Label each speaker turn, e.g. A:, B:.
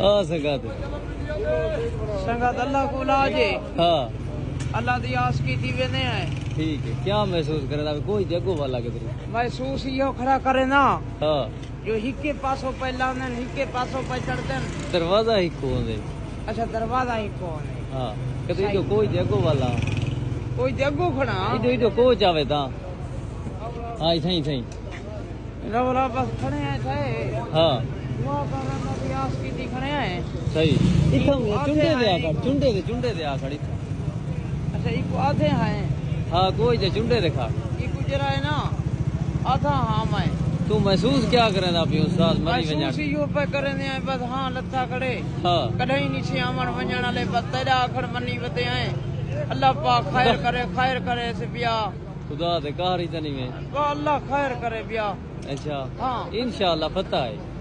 A: संगत
B: संगत अल्लाह को लाजे।
A: हाँ
B: अल्लाह दी आस की थी वेने है।
A: ठीक है। क्या महसूस करे था कोई जगो वाला के
B: महसूस यो खड़ा करे ना।
A: हाँ
B: जो हिके पासों पे लाने हिके पासों पे चढ़ते
A: दरवाजा ही कौन है।
B: अच्छा दरवाजा ही कौन है।
A: हाँ कभी तो कोई जगो वाला
B: कोई जगो खड़ा
A: इधो को जावे ता। हाँ इथई इथई
B: रवला बस खड़े हैं थे।
A: हाँ
B: दुआ करना दी आस की थी खड़े हैं।
A: सही इथम चुंडे दे आकर चुंडे दे आकर इथम।
B: अच्छा इको आधे हैं।
A: हाँ कोई जे चुंडे दे खा
B: इको जरा है ना आधा हाँ मैं
A: तू महसूस क्या करे ना पियो साथ मरी वञा
B: महसूस यो पे करे ने बस हाँ लथा खड़े
A: हाँ
B: कहीं नहीं से आमण वञण वाले बस तेरा आखड़ मनी वते हैं। अल्लाह पाक खैर करे से बिया
A: खुदा दे कहरी तनी में
B: अल्लाह खैर करे बिया।
A: अच्छा
B: हाँ
A: इंशाअल्लाह पता है।